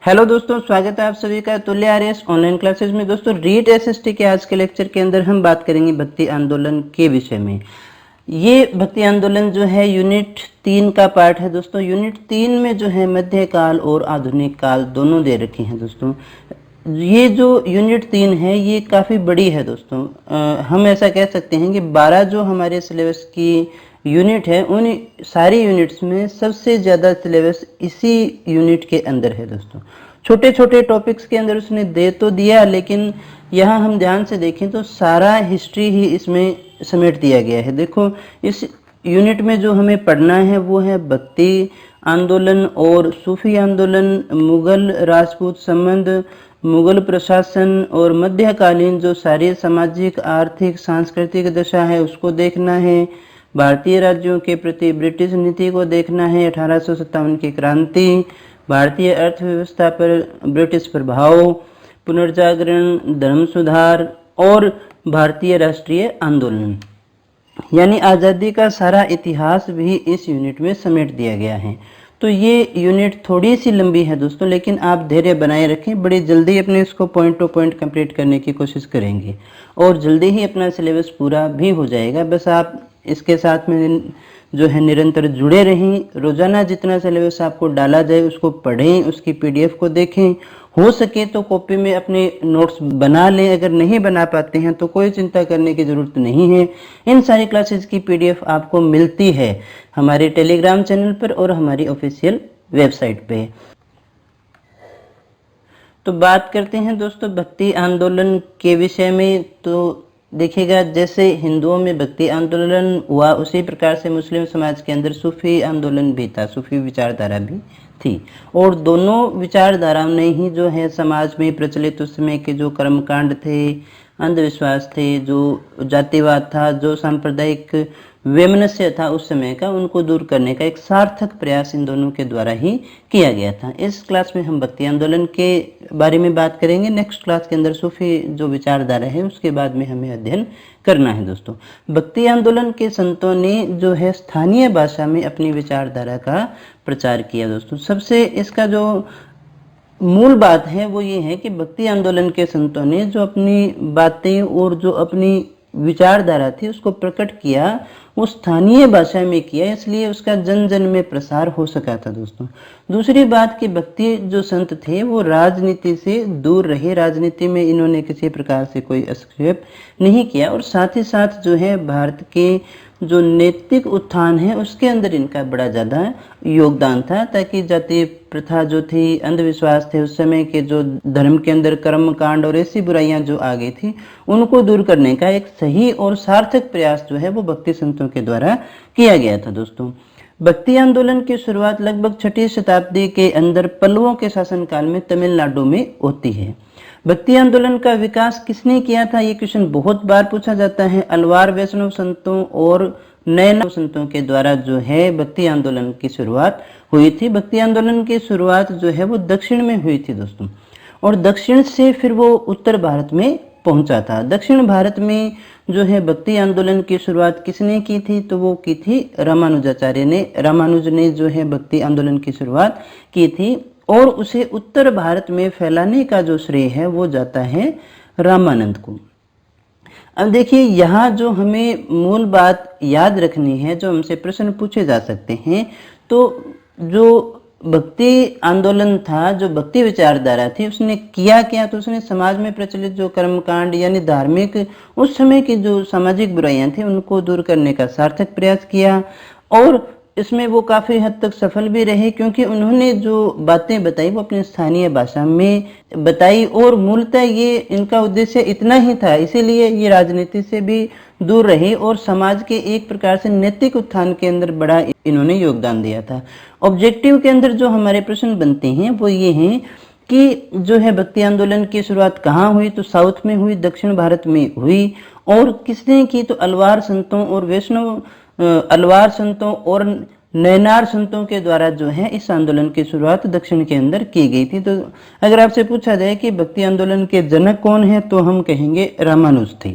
Hello दोस्तों, स्वागत है आप सभी का तुल्य आर्यस ऑनलाइन क्लासेस में। दोस्तों, रीट एसएसटी के आज के लेक्चर के अंदर हम बात करेंगे भक्ति आंदोलन के विषय में। ये भक्ति आंदोलन जो है यूनिट 3 का पार्ट है। दोस्तों, यूनिट 3 में जो है मध्यकाल और आधुनिक काल दोनों दे रखे हैं। दोस्तों, ये जो यूनिट 3 है ये काफ़ी बड़ी है। दोस्तों, हम ऐसा कह सकते हैं कि 12 जो हमारे सिलेबस की यूनिट है उन सारी यूनिट्स में सबसे ज़्यादा सिलेबस इसी यूनिट के अंदर है। दोस्तों, छोटे छोटे टॉपिक्स के अंदर उसने दे तो दिया, लेकिन यहाँ हम ध्यान से देखें तो सारा हिस्ट्री ही इसमें समेट दिया गया है। देखो, इस यूनिट में जो हमें पढ़ना है वो है भक्ति आंदोलन और सूफी आंदोलन, मुगल राजपूत संबंध, मुगल प्रशासन और मध्यकालीन जो सारी सामाजिक आर्थिक सांस्कृतिक दशा है उसको देखना है। भारतीय राज्यों के प्रति ब्रिटिश नीति को देखना है। 1857 की क्रांति, भारतीय अर्थव्यवस्था पर ब्रिटिश प्रभाव, पुनर्जागरण, धर्म सुधार और भारतीय राष्ट्रीय आंदोलन, यानी आज़ादी का सारा इतिहास भी इस यूनिट में समेट दिया गया है। तो ये यूनिट थोड़ी सी लंबी है दोस्तों, लेकिन आप धैर्य बनाए रखें, बड़ी जल्दी अपने इसको पॉइंट टू पॉइंट कंप्लीट करने की कोशिश करेंगे और जल्दी ही अपना सिलेबस पूरा भी हो जाएगा। बस आप इसके साथ में जो है निरंतर जुड़े रहें। रोज़ाना जितना सिलेबस आपको डाला जाए उसको पढ़ें, उसकी पीडीएफ को देखें। हो सके तो कॉपी में अपने नोट्स बना लें। अगर नहीं बना पाते हैं तो कोई चिंता करने की ज़रूरत नहीं है। इन सारी क्लासेस की पीडीएफ आपको मिलती है हमारे टेलीग्राम चैनल पर और हमारी ऑफिशियल वेबसाइट पे। तो बात करते हैं दोस्तों भक्ति आंदोलन के विषय में। तो देखिएगा, जैसे हिंदुओं में भक्ति आंदोलन हुआ उसी प्रकार से मुस्लिम समाज के अंदर सूफी आंदोलन भी था, सूफी विचारधारा भी थी। और दोनों विचारधाराओं ने ही जो है समाज में प्रचलित उस समय के जो कर्मकांड थे, अंधविश्वास थे, जो जातिवाद था, जो सांप्रदायिक वैमनस्य था उस समय का, उनको दूर करने का एक सार्थक प्रयास इन दोनों के द्वारा ही किया गया था। इस क्लास में हम भक्ति आंदोलन के बारे में बात करेंगे। नेक्स्ट क्लास के अंदर सूफी जो विचारधारा है उसके बाद में हमें अध्ययन करना है। दोस्तों, भक्ति आंदोलन के संतों ने जो है स्थानीय भाषा में अपनी विचारधारा का प्रचार किया। दोस्तों, सबसे इसका जो मूल बात है वो ये है कि भक्ति आंदोलन के संतों ने जो अपनी बातें और जो अपनी विचारधारा थी उसको प्रकट किया वो स्थानीय भाषा में किया, इसलिए उसका जन जन में प्रसार हो सका था। दोस्तों, दूसरी बात कि भक्ति जो संत थे वो राजनीति से दूर रहे। राजनीति में इन्होंने किसी प्रकार से कोई हस्तक्षेप नहीं किया और साथ ही साथ जो है भारत के जो नैतिक उत्थान है उसके अंदर इनका बड़ा ज़्यादा योगदान था, ताकि जाति प्रथा जो थी, अंधविश्वास थे उस समय के, जो धर्म के अंदर कर्म कांड और ऐसी बुराइयां जो आ गई थी उनको दूर करने का एक सही और सार्थक प्रयास जो है वो भक्ति संतों के द्वारा किया गया था। दोस्तों, भक्ति आंदोलन की शुरुआत लगभग 6वीं शताब्दी के अंदर पल्लवों के शासनकाल में तमिलनाडु में होती है। भक्ति आंदोलन का विकास किसने किया था, ये क्वेश्चन बहुत बार पूछा जाता है। अलवार वैष्णव संतों और नैना संतों के द्वारा जो है भक्ति आंदोलन की शुरुआत हुई थी। भक्ति आंदोलन की शुरुआत जो है वो दक्षिण में हुई थी दोस्तों, और दक्षिण से फिर वो उत्तर भारत में पहुंचा था। दक्षिण भारत में जो है भक्ति आंदोलन की शुरुआत किसने की थी, तो वो की थी रामानुजाचार्य ने। रामानुज ने जो है भक्ति आंदोलन की शुरुआत की थी और उसे उत्तर भारत में फैलाने का जो श्रेय है वो जाता है रामानंद को। अब देखिए, यहाँ जो हमें मूल बात याद रखनी है, जो हमसे प्रश्न पूछे जा सकते हैं, तो जो भक्ति आंदोलन था, जो भक्ति विचारधारा थी, उसने किया क्या, तो उसने समाज में प्रचलित जो कर्मकांड यानी धार्मिक उस समय की जो सामाजिक बुराइयां थी उनको दूर करने का सार्थक प्रयास किया और इसमें वो काफ़ी हद तक सफल भी रहे, क्योंकि उन्होंने जो बातें बताई वो अपनी स्थानीय भाषा में बताई और मूलतः ये इनका उद्देश्य इतना ही था। इसीलिए ये राजनीति से भी दूर रहे और समाज के एक प्रकार से नैतिक उत्थान के अंदर बड़ा इन्होंने योगदान दिया था। ऑब्जेक्टिव के अंदर जो हमारे प्रश्न बनते हैं वो ये हैं कि जो है भक्ति आंदोलन की शुरुआत कहाँ हुई, तो साउथ में हुई, दक्षिण भारत में हुई। और किसने की, तो अलवार संतों और वैष्णव अलवार संतों और नैनार संतों के द्वारा जो है इस आंदोलन की शुरुआत दक्षिण के अंदर की गई थी। तो अगर आपसे पूछा जाए कि भक्ति आंदोलन के जनक कौन है, तो हम कहेंगे रामानुज थे।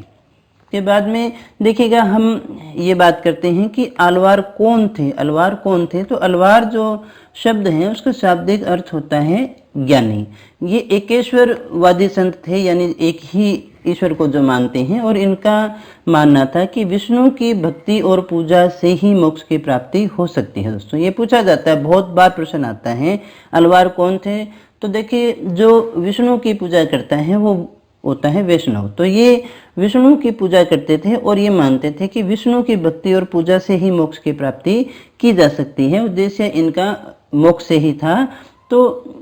के बाद में देखिएगा, हम ये बात करते हैं कि अलवार कौन थे। अलवार कौन थे, तो अलवार जो शब्द है उसका शाब्दिक अर्थ होता है ज्ञानी। ये एकेश्वरवादी संत थे, यानी एक ही ईश्वर को जो मानते हैं, और इनका मानना था कि विष्णु की भक्ति और पूजा से ही मोक्ष की प्राप्ति हो सकती है। दोस्तों ये पूछा जाता है, बहुत बार प्रश्न आता है, अलवार कौन थे? तो देखिए, जो विष्णु की पूजा करता है वो होता है वैष्णव। तो ये विष्णु की पूजा करते थे और ये मानते थे कि विष्णु की भक्ति और पूजा से ही मोक्ष की प्राप्ति की जा सकती है, उद्देश्य इनका मोक्ष से ही था। तो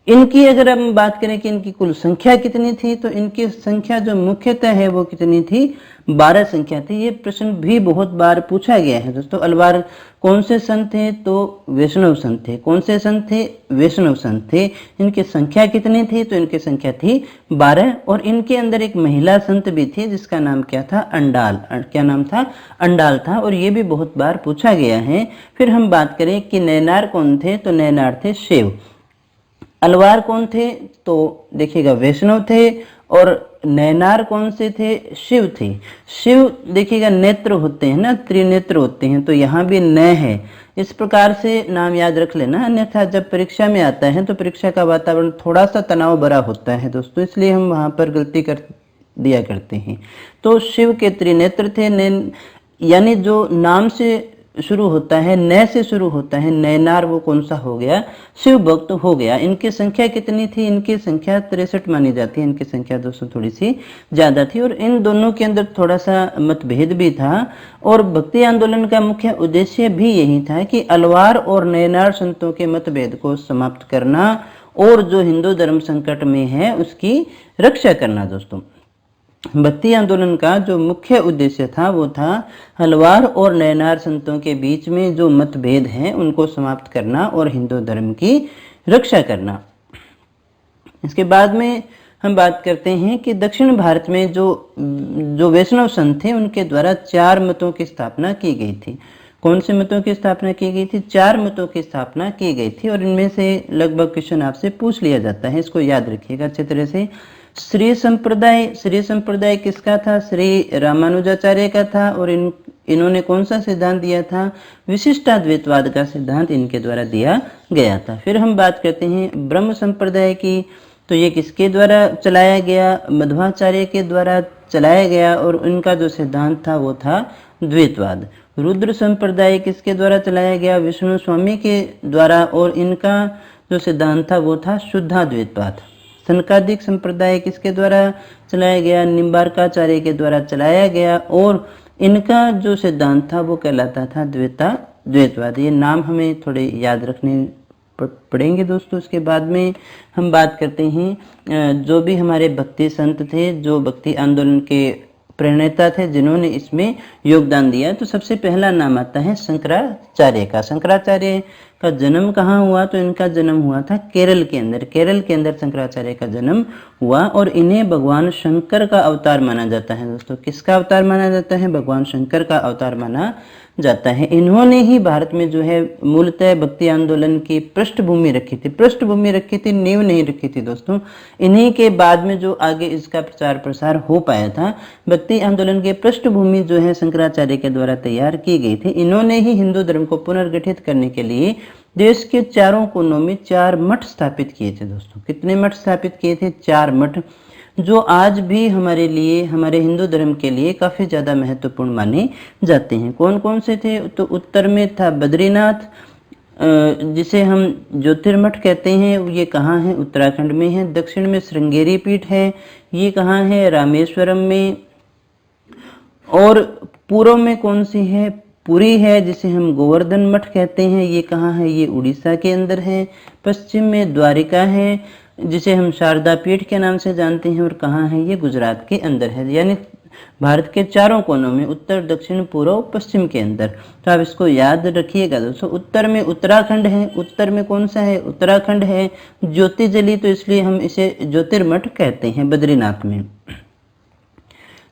इनकी अगर हम बात करें कि इनकी कुल संख्या कितनी थी, तो इनकी संख्या जो मुख्यतः है वो कितनी थी? 12 संख्या थी। ये प्रश्न भी बहुत बार पूछा गया है दोस्तों। अलवार कौन से संत थे? तो वैष्णव संत थे। कौन से संत थे? वैष्णव संत थे। इनकी संख्या कितनी थी? तो इनकी संख्या थी 12। और इनके अंदर एक महिला संत भी थी जिसका नाम क्या था? अंडाल। क्या नाम था? अंडाल था। और ये भी बहुत बार पूछा गया है। फिर हम बात करें कि नैनार कौन थे? तो नैनार थे शिव। अलवार कौन थे? तो देखिएगा वैष्णव थे। और नैनार कौन से थे? शिव थे। शिव देखिएगा नेत्र होते हैं ना, त्रिनेत्र होते हैं, तो यहाँ भी न है। इस प्रकार से नाम याद रख लेना, अन्यथा जब परीक्षा में आता है तो परीक्षा का वातावरण थोड़ा सा तनाव भरा होता है दोस्तों, इसलिए हम वहाँ पर गलती कर दिया करते हैं। तो शिव के त्रिनेत्र थे। यानी जो नाम से शुरू होता है, न से शुरू होता है, नैनार, वो कौन सा हो गया? शिव भक्त हो गया। इनकी संख्या कितनी थी? इनकी संख्या 63 मानी जाती है। इनकी संख्या दोस्तों थोड़ी सी ज़्यादा थी। और इन दोनों के अंदर थोड़ा सा मतभेद भी था। और भक्ति आंदोलन का मुख्य उद्देश्य भी यही था कि अलवार और नैनार संतों के मतभेद को समाप्त करना और जो हिंदू धर्म संकट में है उसकी रक्षा करना। दोस्तों भक्ति आंदोलन का जो मुख्य उद्देश्य था वो था हलवार और नैनार संतों के बीच में जो मतभेद हैं उनको समाप्त करना और हिंदू धर्म की रक्षा करना। इसके बाद में हम बात करते हैं कि दक्षिण भारत में जो वैष्णव संत थे उनके द्वारा 4 मतों की स्थापना की गई थी। कौन से मतों की स्थापना की गई थी? 4 मतों की स्थापना की गई थी। और इनमें से लगभग क्वेश्चन आपसे पूछ लिया जाता है, इसको याद रखिएगा अच्छे तरह से। श्री संप्रदाय किसका था? श्री रामानुजाचार्य का था। और इन्होंने कौन सा सिद्धांत दिया था? विशिष्टाद्वैतवाद का सिद्धांत इनके द्वारा दिया गया था। फिर हम बात करते हैं ब्रह्म संप्रदाय की। तो ये किसके द्वारा चलाया गया? मध्वाचार्य के द्वारा चलाया गया। और इनका जो सिद्धांत था वो था द्वैतवाद। रुद्र संप्रदाय किसके द्वारा चलाया गया? विष्णु स्वामी के द्वारा। और इनका जो सिद्धांत था वो था शुद्धाद्वैतवाद। सनकादिक संप्रदाय किसके द्वारा चलाया गया? निम्बार्काचार्य के द्वारा चलाया गया। और इनका जो सिद्धांत था वो कहलाता था द्वैतवाद। ये नाम हमें थोड़े याद रखने पड़ेंगे दोस्तों। इसके बाद में हम बात करते हैं जो भी हमारे भक्ति संत थे, जो भक्ति आंदोलन के प्रणेता थे, जिन्होंने इसमें योगदान दिया। तो सबसे पहला नाम आता है शंकराचार्य का। शंकराचार्य का जन्म कहाँ हुआ? तो इनका जन्म हुआ था केरल के अंदर। केरल के अंदर शंकराचार्य का जन्म हुआ। और इन्हें भगवान शंकर का अवतार माना जाता है दोस्तों। किसका अवतार माना जाता है? भगवान शंकर का अवतार माना जाता है। इन्होंने ही भारत में जो है मूलतः भक्ति आंदोलन की पृष्ठभूमि रखी थी, नींव नहीं रखी थी दोस्तों। इन्हीं के बाद में जो आगे इसका प्रचार प्रसार हो पाया था। भक्ति आंदोलन की पृष्ठभूमि जो है शंकराचार्य के द्वारा तैयार की गई थी। इन्होंने ही हिंदू धर्म को पुनर्गठित करने के लिए देश के चारों कोनों में 4 मठ स्थापित किए थे दोस्तों। कितने मठ स्थापित किए थे? 4 मठ, जो आज भी हमारे लिए, हमारे हिंदू धर्म के लिए काफ़ी ज़्यादा महत्वपूर्ण माने जाते हैं। कौन कौन से थे? तो उत्तर में था बद्रीनाथ, जिसे हम ज्योतिर्मठ कहते हैं, ये कहाँ है? उत्तराखंड में है। दक्षिण में श्रृंगेरी पीठ है, ये कहाँ है? रामेश्वरम में। और पूर्व में कौन सी है? पुरी है, जिसे हम गोवर्धन मठ कहते हैं, ये कहाँ है? ये उड़ीसा के अंदर है। पश्चिम में द्वारिका है, जिसे हम शारदा पीठ के नाम से जानते हैं, और कहाँ है? ये गुजरात के अंदर है। यानी भारत के चारों कोनों में, उत्तर, दक्षिण, पूर्व, पश्चिम के अंदर। तो आप इसको याद रखिएगा दोस्तों। उत्तर में उत्तराखंड है। उत्तर में कौन सा है? उत्तराखंड है। ज्योतिजली, तो इसलिए हम इसे ज्योतिर्मठ कहते हैं बद्रीनाथ में।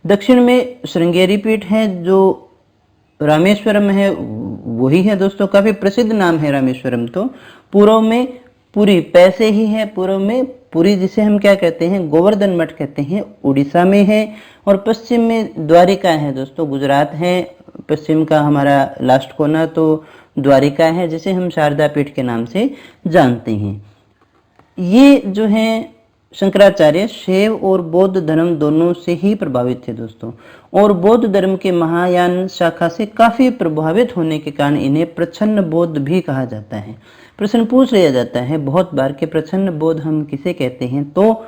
दक्षिण में श्रृंगेरी पीठ है, जो रामेश्वरम है, वही है दोस्तों। काफी प्रसिद्ध नाम है रामेश्वरम। तो पूर्व में पुरी, पैसे ही है पूर्व में पुरी, जिसे हम क्या कहते हैं? गोवर्धन मठ कहते हैं, उड़ीसा में है। और पश्चिम में द्वारिका है दोस्तों, गुजरात है। पश्चिम का हमारा लास्ट कोना तो द्वारिका है, जिसे हम शारदा पीठ के नाम से जानते हैं। ये जो है शंकराचार्य शैव और बौद्ध धर्म दोनों से ही प्रभावित थे दोस्तों, और बौद्ध धर्म के महायान शाखा से काफी प्रभावित होने के कारण इन्हें प्रच्छन्न बौद्ध भी कहा जाता है। प्रश्न पूछ लिया जाता है बहुत बार कि प्रच्छन्न बौद्ध हम किसे कहते हैं, तो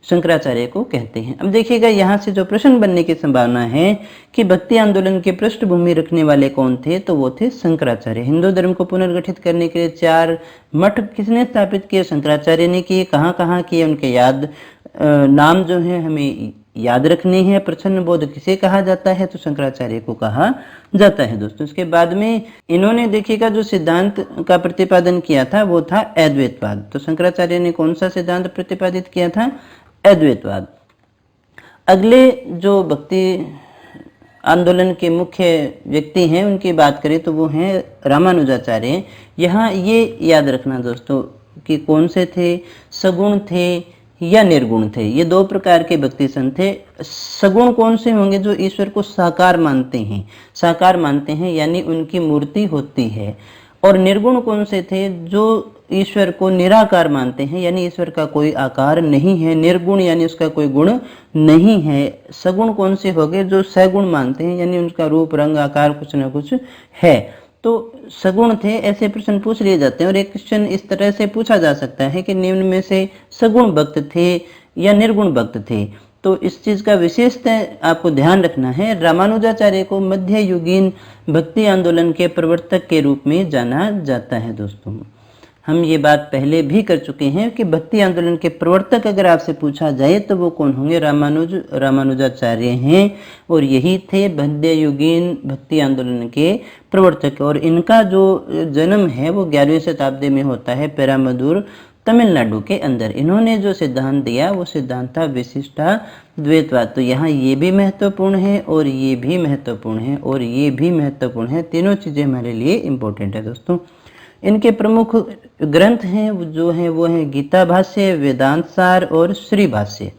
शंकराचार्य को कहते हैं। अब देखिएगा यहाँ से जो प्रश्न बनने की संभावना है कि भक्ति आंदोलन की पृष्ठभूमि रखने वाले कौन थे, तो वो थे शंकराचार्य। हिंदू धर्म को पुनर्गठित करने के लिए 4 मठ किसने स्थापित किए, शंकराचार्य ने किए। कहाँ कहाँ किए, उनके नाम जो है हमें याद रखने हैं। प्रच्छन्न बौद्ध किसे कहा जाता है, तो शंकराचार्य को कहा जाता है दोस्तों। इसके बाद में इन्होंने देखिएगा जो सिद्धांत का प्रतिपादन किया था वो था अद्वैतवाद। तो शंकराचार्य ने कौन सा सिद्धांत प्रतिपादित किया था, अद्वैतवाद। अगले जो भक्ति आंदोलन के मुख्य व्यक्ति हैं उनकी बात करें तो वो हैं रामानुजाचार्य। यहाँ ये याद रखना दोस्तों कि कौन से थे, सगुण थे या निर्गुण थे। ये 2 प्रकार के भक्ति संत थे। सगुण कौन से होंगे, जो ईश्वर को साकार मानते हैं यानी उनकी मूर्ति होती है। और निर्गुण कौन से थे, जो ईश्वर को निराकार मानते हैं यानी ईश्वर का कोई आकार नहीं है। निर्गुण यानी उसका कोई गुण नहीं है। सगुण कौन से हो गए, जो सगुण मानते हैं यानी उनका रूप रंग आकार कुछ न कुछ है। तो सगुण थे, ऐसे प्रश्न पूछ लिए जाते हैं। और एक क्वेश्चन इस तरह से पूछा जा सकता है कि निम्न में से सगुण भक्त थे या निर्गुण भक्त थे। तो इस चीज का विशेषतः आपको ध्यान रखना है। रामानुजाचार्य को मध्य युगीन भक्ति आंदोलन के प्रवर्तक के रूप में जाना जाता है दोस्तों। हम ये बात पहले भी कर चुके हैं कि भक्ति आंदोलन के प्रवर्तक अगर आपसे पूछा जाए तो वो कौन होंगे, रामानुजाचार्य हैं। और यही थे मध्य युगीन भक्ति आंदोलन के प्रवर्तक। और इनका जो जन्म है वो 11वीं शताब्दी में होता है पेरामदूर तमिलनाडु के अंदर। इन्होंने जो सिद्धांत दिया वो सिद्धांत था विशिष्टाद्वैतवाद। तो यहाँ ये भी महत्वपूर्ण है और ये भी महत्वपूर्ण है और ये भी महत्वपूर्ण है। तीनों चीज़ें हमारे लिए इम्पोर्टेंट है दोस्तों। इनके प्रमुख ग्रंथ हैं जो हैं वो हैं गीता भाष्य, वेदांत सार और श्री भाष्य।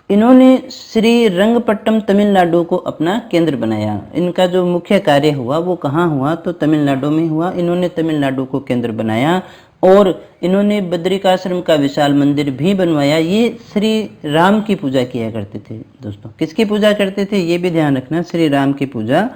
इन्होंने श्री रंगपट्टम तमिलनाडु को अपना केंद्र बनाया। इनका जो मुख्य कार्य हुआ वो कहाँ हुआ, तो तमिलनाडु में हुआ। इन्होंने तमिलनाडु को केंद्र बनाया और इन्होंने बद्रिकाश्रम का विशाल मंदिर भी बनवाया। ये श्री राम की पूजा किया करते थे दोस्तों। किसकी पूजा करते थे, ये भी ध्यान रखना, श्री राम की पूजा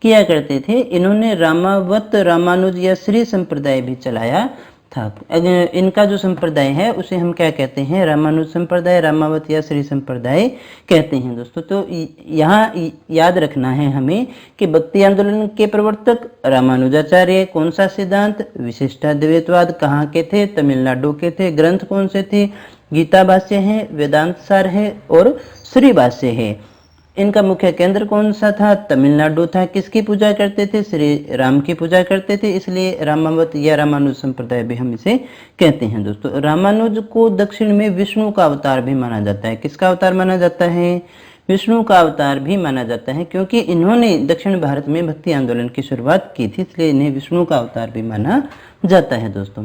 किया करते थे। इन्होंने रामावत, रामानुज या श्री संप्रदाय भी चलाया था। इनका जो संप्रदाय है उसे हम क्या कहते हैं, रामानुज संप्रदाय, रामावत या श्री संप्रदाय कहते हैं दोस्तों। तो यहाँ याद रखना है हमें कि भक्ति आंदोलन के प्रवर्तक रामानुजाचार्य। कौन सा सिद्धांत, विशिष्टाद्वैतवाद। कहाँ के थे, तमिलनाडु के थे। ग्रंथ कौन से थे, गीता भाष्य है, वेदांत सार है और श्री भाष्य है। इनका मुख्य केंद्र कौन सा था, तमिलनाडु था। किसकी पूजा करते थे, श्री राम की पूजा करते थे, इसलिए रामावत या रामानुज संप्रदाय भी हम इसे कहते हैं दोस्तों। रामानुज को दक्षिण में विष्णु का अवतार भी माना जाता है। किसका अवतार माना जाता है, विष्णु का अवतार भी माना जाता है, क्योंकि इन्होंने दक्षिण भारत में भक्ति आंदोलन की शुरुआत की थी, इसलिए इन्हें विष्णु का अवतार भी माना जाता है दोस्तों।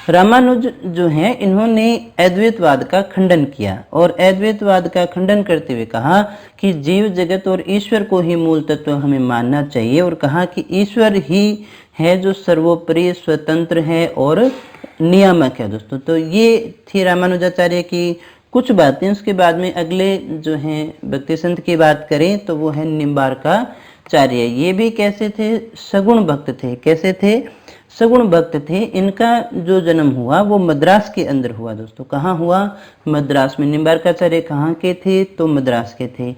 रामानुज जो है इन्होंने अद्वैतवाद का खंडन किया और अद्वैतवाद का खंडन करते हुए कहा कि जीव जगत और ईश्वर को ही मूल तत्व हमें मानना चाहिए। और कहा कि ईश्वर ही है जो सर्वोपरि, स्वतंत्र है और नियामक है दोस्तों। तो ये थी रामानुजाचार्य की कुछ बातें। उसके बाद में अगले जो हैं भक्ति संत की बात करें तो वो है निम्बार्काचार्य। ये भी कैसे थे, सगुण भक्त थे। कैसे थे, सगुण भक्त थे। इनका जो जन्म हुआ वो मद्रास के अंदर हुआ दोस्तों। कहाँ हुआ, मद्रास में। निम्बार्काचार्य कहाँ के थे, तो मद्रास के थे।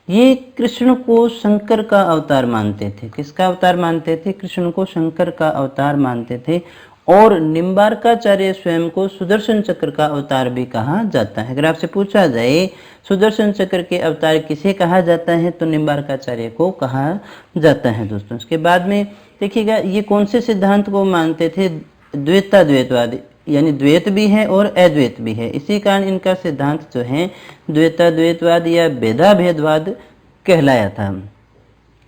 ये कृष्ण को शंकर का अवतार मानते थे। किसका अवतार मानते थे, कृष्ण को शंकर का अवतार मानते थे। और निम्बार्काचार्य स्वयं को सुदर्शन चक्र का अवतार भी कहा जाता है। अगर आपसे पूछा जाए सुदर्शन चक्र के अवतार किसे कहा जाता है, तो निम्बार्काचार्य को कहा जाता है दोस्तों। इसके बाद में देखिएगा ये कौन से सिद्धांत को मानते थे, द्वैताद्वैतवाद, यानी द्वैत भी है और अद्वैत भी है। इसी कारण इनका सिद्धांत जो है द्वैताद्वैतवाद या भेदाभेदवाद कहलाया था।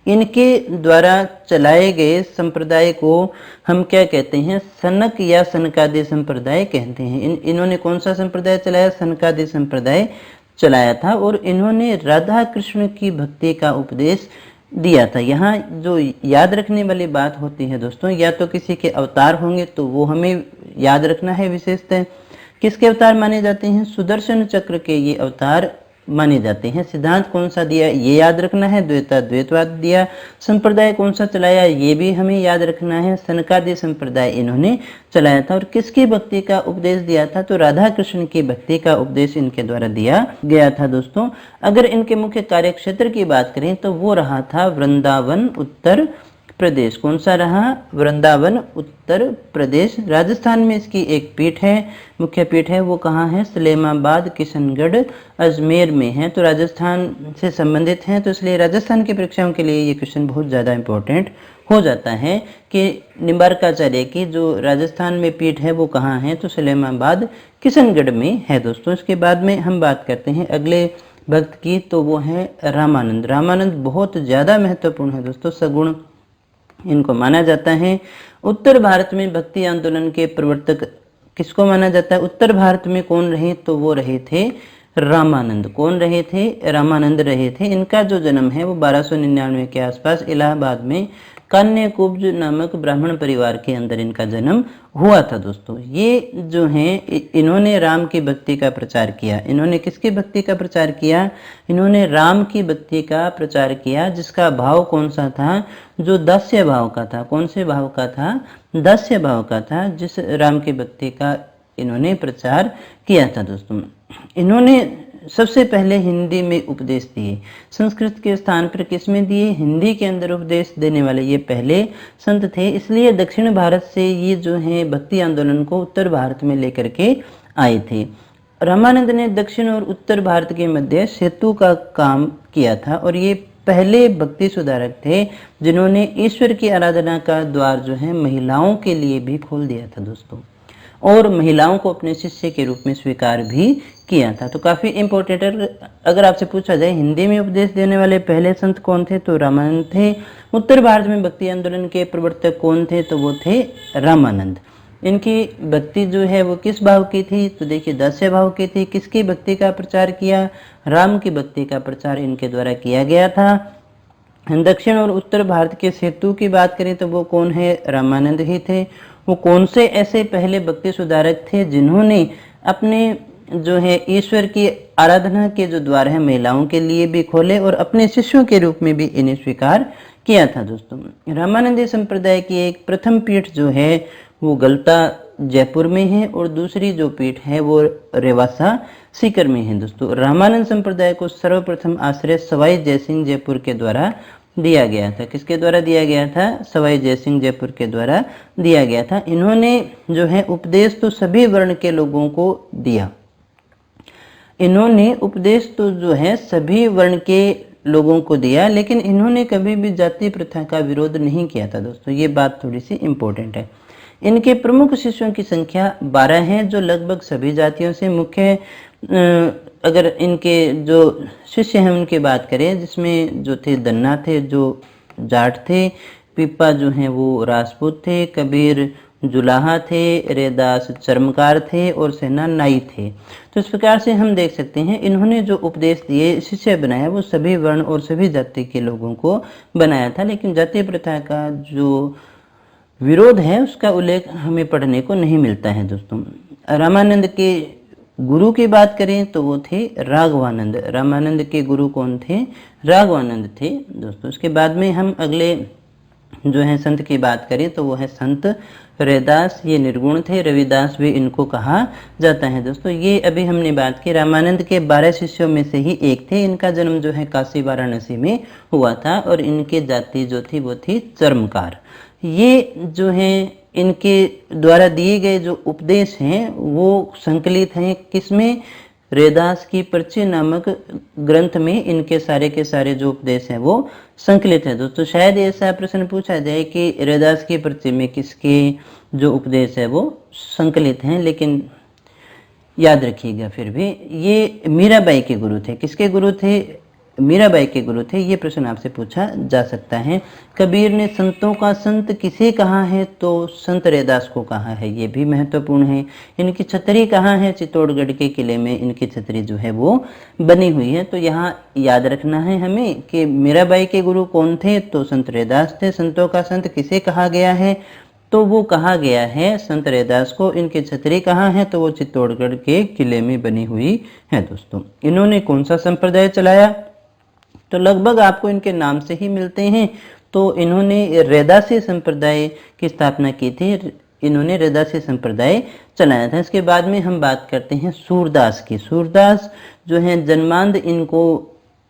इनके द्वारा चलाए गए संप्रदाय को हम क्या कहते हैं, सनक या सनकादि संप्रदाय कहते हैं। इन्होंने कौन सा संप्रदाय चलाया, सनकादि संप्रदाय चलाया था। और इन्होंने राधा कृष्ण की भक्ति का उपदेश दिया था। यहाँ जो याद रखने वाली बात होती है दोस्तों, या तो किसी के अवतार होंगे तो वो हमें याद रखना है विशेषतः। किसके अवतार माने जाते हैं? सुदर्शन चक्र के ये अवतार माने जाते हैं। सिद्धांत कौन सा दिया ये याद रखना है, द्वैतवाद दिया। संप्रदाय कौन सा चलाया ये भी हमें याद रखना है, सनकादि संप्रदाय इन्होंने चलाया था। और किसकी भक्ति का उपदेश दिया था? तो राधा कृष्ण की भक्ति का उपदेश इनके द्वारा दिया गया था दोस्तों। अगर इनके मुख्य कार्य क्षेत्र की बात करें तो वो रहा था वृंदावन उत्तर प्रदेश। कौन सा रहा? वृंदावन उत्तर प्रदेश। राजस्थान में इसकी एक पीठ है, मुख्य पीठ है, वो कहाँ है? सलेमाबाद, किशनगढ़, अजमेर में है। तो राजस्थान से संबंधित हैं, तो इसलिए राजस्थान की परीक्षाओं के लिए ये क्वेश्चन बहुत ज़्यादा इंपॉर्टेंट हो जाता है कि निम्बार्काचार्य की जो राजस्थान में पीठ है वो कहाँ है? तो सलेमाबाद, किशनगढ़ में है दोस्तों। इसके बाद में हम बात करते हैं अगले भक्त की, तो वो है रामानंद। रामानंद बहुत ज़्यादा महत्वपूर्ण है दोस्तों, सगुण इनको माना जाता है। उत्तर भारत में भक्ति आंदोलन के प्रवर्तक किसको माना जाता है? उत्तर भारत में कौन रहे? तो वो रहे थे रामानंद। कौन रहे थे? रामानंद रहे थे। इनका जो जन्म है वो 1299 के आसपास इलाहाबाद में कान्यकुब्ज नामक ब्राह्मण परिवार के अंदर इनका जन्म हुआ था दोस्तों। ये जो हैं इन्होंने राम की भक्ति का प्रचार किया। इन्होंने किसकी भक्ति का प्रचार किया? इन्होंने राम की भक्ति का प्रचार किया, जिसका भाव कौन सा था? जो दास्य भाव का था। कौन से भाव का था? दास्य भाव का था, जिस राम की भक्ति का इन्होंने प्रचार किया था दोस्तों। इन्होंने सबसे पहले हिंदी में उपदेश दिए। संस्कृत के स्थान पर किस में दिए? हिंदी के अंदर उपदेश देने वाले ये पहले संत थे। इसलिए दक्षिण भारत से ये जो है भक्ति आंदोलन को उत्तर भारत में लेकर के आए थे। रामानंद ने दक्षिण और उत्तर भारत के मध्य सेतु का काम किया था, और ये पहले भक्ति सुधारक थे जिन्होंने ईश्वर की आराधना का द्वार जो है महिलाओं के लिए भी खोल दिया था दोस्तों, और महिलाओं को अपने शिष्य के रूप में स्वीकार भी किया था। तो काफ़ी इंपॉर्टेंट है। अगर आपसे पूछा जाए हिंदी में उपदेश देने वाले पहले संत कौन थे? तो रामानंद थे। उत्तर भारत में भक्ति आंदोलन के प्रवर्तक कौन थे? तो वो थे रामानंद। इनकी भक्ति जो है वो किस भाव की थी? तो देखिए दास्य भाव की थी। किसकी भक्ति का प्रचार किया? राम की भक्ति का प्रचार इनके द्वारा किया गया था। दक्षिण और उत्तर भारत के सेतु की बात करें तो वो कौन है? रामानंद ही थे। वो कौन से ऐसे पहले भक्ति सुधारक थे जिन्होंने अपने जो है ईश्वर की आराधना के जो द्वार है महिलाओं के लिए भी खोले, और अपने शिष्यों के रूप में भी इन्हें स्वीकार किया था दोस्तों। रामानंदी संप्रदाय की एक प्रथम पीठ जो है वो गलता जयपुर में है, और दूसरी जो पीठ है वो रेवासा सीकर में है दोस्तों। रामानंद संप्रदाय को सर्वप्रथम आश्रय सवाई जयसिंह जयपुर के द्वारा दिया गया था। किसके द्वारा दिया गया था? सवाई जयसिंह जयपुर के द्वारा दिया गया था। इन्होंने जो है उपदेश तो सभी वर्ण के लोगों को दिया। इन्होंने उपदेश तो जो है सभी वर्ण के लोगों को दिया, लेकिन इन्होंने कभी भी जाति प्रथा का विरोध नहीं किया था दोस्तों। ये बात थोड़ी सी इम्पोर्टेंट है। इनके प्रमुख शिष्यों की संख्या 12 है, जो लगभग सभी जातियों से मुख्य अगर इनके जो शिष्य हैं उनकी बात करें, जिसमें जो थे दन्ना थे जो जाट थे, पीपा जो हैं वो राजपूत थे, कबीर जुलाहा थे, रेदास चर्मकार थे, और सेना नाई थे। तो इस प्रकार से हम देख सकते हैं इन्होंने जो उपदेश दिए, शिष्य बनाया, वो सभी वर्ण और सभी जाति के लोगों को बनाया था। लेकिन जाति प्रथा का जो विरोध है उसका उल्लेख हमें पढ़ने को नहीं मिलता है दोस्तों। रामानंद के गुरु की बात करें तो वो थे राघवानंद। रामानंद के गुरु कौन थे? राघवानंद थे दोस्तों। उसके बाद में हम अगले जो है संत की बात करें तो वो है संत रैदास। ये निर्गुण थे, रविदास भी इनको कहा जाता है दोस्तों। ये अभी हमने बात की रामानंद के 12 शिष्यों में से ही एक थे। इनका जन्म जो है काशी वाराणसी में हुआ था, और इनकी जाति जो थी वो थी चर्मकार। ये जो है इनके द्वारा दिए गए जो उपदेश हैं वो संकलित हैं किसमें? रैदास की पर्ची नामक ग्रंथ में इनके सारे के सारे जो उपदेश हैं वो संकलित है दोस्तों। शायद ऐसा प्रश्न पूछा जाए कि रैदास की पर्ची में किसके जो उपदेश है वो संकलित हैं, लेकिन याद रखिएगा फिर भी ये मीराबाई के गुरु थे। किसके गुरु थे? मीराबाई के गुरु थे, ये प्रश्न आपसे पूछा जा सकता है। कबीर ने संतों का संत किसे कहा है, तो संत रैदास को कहा है, ये भी महत्वपूर्ण है। इनकी छतरी कहाँ है, चित्तौड़गढ़ के किले में इनकी छतरी जो है वो बनी हुई है। तो यहाँ याद रखना है हमें कि मीराबाई के गुरु कौन थे, तो संत रैदास थे। संतों का संत किसे कहा गया है, तो वो कहा गया है संत रैदास को। इनकी छतरी कहाँ है, तो वो चित्तौड़गढ़ के किले में बनी हुई है। दोस्तों इन्होंने कौन सा संप्रदाय चलाया, तो लगभग आपको इनके नाम से ही मिलते हैं। तो इन्होंने रैदासी संप्रदाय की स्थापना की थी, इन्होंने रैदासी संप्रदाय चलाया था। इसके बाद में हम बात करते हैं सूरदास की। सूरदास जो है जन्मांध इनको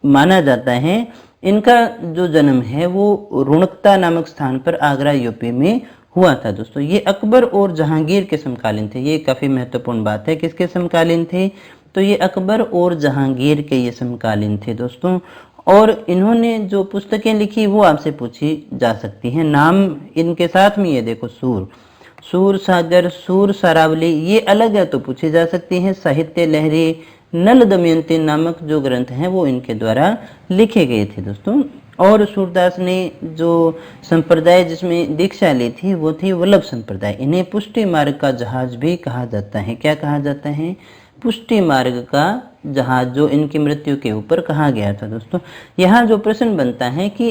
माना जाता है। इनका जो जन्म है वो रुणकता नामक स्थान पर आगरा यूपी में हुआ था। दोस्तों ये अकबर और जहांगीर के समकालीन थे, ये काफ़ी महत्वपूर्ण बात है। किसके समकालीन थे, तो ये अकबर और जहांगीर के ये समकालीन थे दोस्तों। और इन्होंने जो पुस्तकें लिखी वो आपसे पूछी जा सकती हैं। नाम इनके साथ में ये देखो, सूर सागर, सूर सरावली, ये अलग है तो पूछी जा सकती हैं। साहित्य लहरी, नल दमयंती नामक जो ग्रंथ हैं वो इनके द्वारा लिखे गए थे दोस्तों। और सूरदास ने जो संप्रदाय जिसमें दीक्षा ली थी वो थी वल्लभ संप्रदाय। इन्हें पुष्टि मार्ग का जहाज भी कहा जाता है। क्या कहा जाता है, पुष्टि मार्ग का जहाज, जो इनकी मृत्यु के ऊपर कहा गया था। दोस्तों यहाँ जो प्रश्न बनता है कि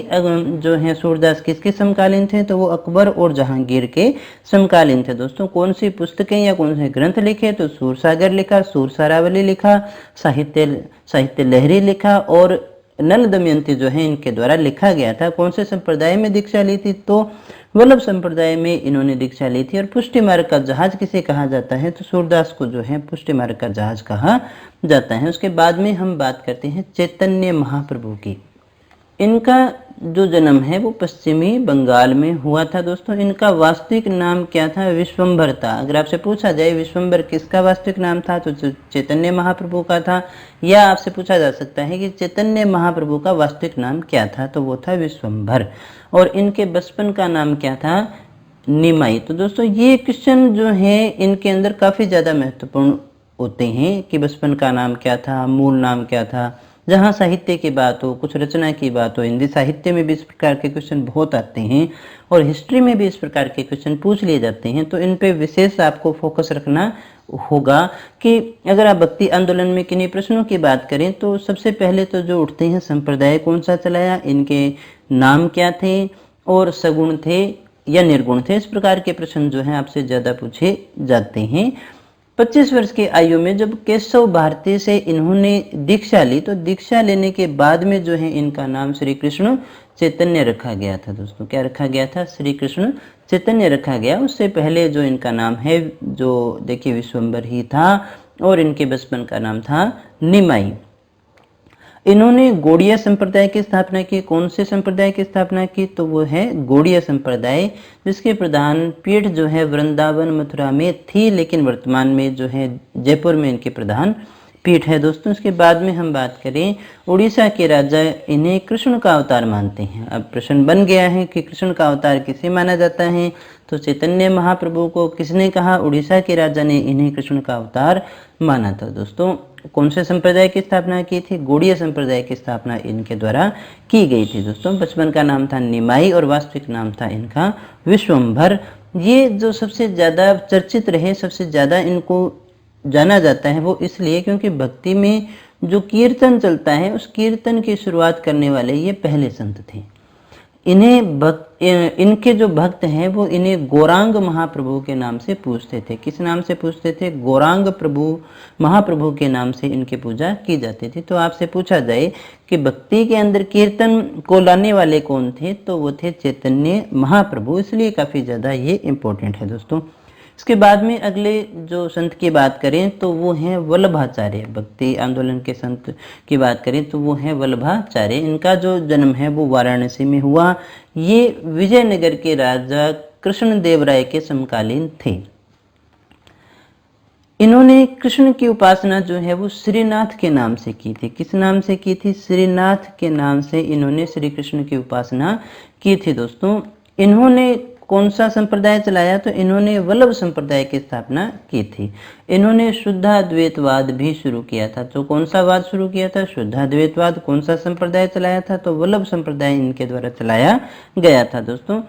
जो है सूरदास किसके समकालीन थे, तो वो अकबर और जहांगीर के समकालीन थे। दोस्तों कौन सी पुस्तकें या कौन से ग्रंथ लिखे, तो सूर सागर लिखा, सूर सरावली लिखा, साहित्य लहरी लिखा और नल दमयंती जो है इनके द्वारा लिखा गया था। कौन से संप्रदाय में दीक्षा ली थी, तो वल्लभ संप्रदाय में इन्होंने दीक्षा ली थी। और पुष्टि मार्ग का जहाज किसे कहा जाता है, तो सूरदास को जो है पुष्टि मार्ग का जहाज कहा जाता है। उसके बाद में हम बात करते हैं चैतन्य महाप्रभु की। इनका जो जन्म है वो पश्चिमी बंगाल में हुआ था। दोस्तों इनका वास्तविक नाम क्या था, विश्वंभर था। अगर आपसे पूछा जाए विश्वंभर किसका वास्तविक नाम था, तो चैतन्य महाप्रभु का था। या आपसे पूछा जा सकता है कि चैतन्य महाप्रभु का वास्तविक नाम क्या था, तो वो था विश्वंभर। और इनके बचपन का नाम क्या था, निमाई। तो दोस्तों ये क्वेश्चन जो है इनके अंदर काफ़ी ज़्यादा महत्वपूर्ण होते हैं कि बचपन का नाम क्या था, मूल नाम क्या था। जहाँ साहित्य की बात हो, कुछ रचना की बात हो, हिंदी साहित्य में भी इस प्रकार के क्वेश्चन बहुत आते हैं और हिस्ट्री में भी इस प्रकार के क्वेश्चन पूछ लिए जाते हैं। तो इन पे विशेष आपको फोकस रखना होगा कि अगर आप भक्ति आंदोलन में किन्हीं प्रश्नों की बात करें तो सबसे पहले तो जो उठते हैं संप्रदाय कौन सा चलाया, इनके नाम क्या थे और सगुण थे या निर्गुण थे। इस प्रकार के प्रश्न जो हैं आपसे ज़्यादा पूछे जाते हैं। 25 वर्ष की आयु में जब केशव भारती से इन्होंने दीक्षा ली, तो दीक्षा लेने के बाद में जो है इनका नाम श्री कृष्ण चैतन्य रखा गया था। दोस्तों क्या रखा गया था, श्री कृष्ण चैतन्य रखा गया। उससे पहले जो इनका नाम है जो देखिए विश्वंभर ही था और इनके बचपन का नाम था निमाई। इन्होंने गौड़िया संप्रदाय की स्थापना की। कौन से संप्रदाय की स्थापना की, तो वो है गौड़िया संप्रदाय, जिसके प्रधान पीठ जो है वृंदावन मथुरा में थी, लेकिन वर्तमान में जो है जयपुर में इनके प्रधान पीठ है। दोस्तों इसके बाद में हम बात करें उड़ीसा के राजा इन्हें कृष्ण का अवतार मानते हैं। अब प्रश्न बन गया है कि कृष्ण का अवतार किसे माना जाता है, तो चैतन्य महाप्रभु को किसने कहा, उड़ीसा के राजा ने इन्हें कृष्ण का अवतार माना था। दोस्तों कौन से संप्रदाय की स्थापना की थी, गौड़िया संप्रदाय की स्थापना इनके द्वारा की गई थी। दोस्तों बचपन का नाम था निमाई और वास्तविक नाम था इनका विश्वंभर। ये जो सबसे ज़्यादा चर्चित रहे, सबसे ज़्यादा इनको जाना जाता है वो इसलिए क्योंकि भक्ति में जो कीर्तन चलता है उस कीर्तन की शुरुआत करने वाले ये पहले संत थे। इनके जो भक्त हैं वो इन्हें गौरांग महाप्रभु के नाम से पूजते थे। किस नाम से पूजते थे, गौरांग प्रभु महाप्रभु के नाम से इनकी पूजा की जाती थी। तो आपसे पूछा जाए कि भक्ति के अंदर कीर्तन को लाने वाले कौन थे, तो वो थे चैतन्य महाप्रभु, इसलिए काफ़ी ज़्यादा ये इम्पोर्टेंट है। दोस्तों इसके बाद में अगले जो संत की बात करें तो वो हैं वल्लभाचार्य। भक्ति आंदोलन के संत की बात करें तो वो हैं वल्लभाचार्य। इनका जो जन्म है वो वाराणसी में हुआ। ये विजयनगर के राजा कृष्णदेव राय के समकालीन थे। इन्होंने कृष्ण की उपासना जो है वो श्रीनाथ के नाम से की थी। किस नाम से की थी, श्रीनाथ के नाम से इन्होंने श्री कृष्ण की उपासना की थी। दोस्तों इन्होंने कौन सा संप्रदाय चलाया, तो इन्होंने वल्लभ संप्रदाय की स्थापना की थी। इन्होंने शुद्धाद्वैतवाद भी शुरू किया था। तो कौन सा वाद शुरू किया था? शुद्धाद्वैतवाद। कौन सा संप्रदाय चलाया था? तो वल्लभ संप्रदाय इनके द्वारा चलाया गया था दोस्तों।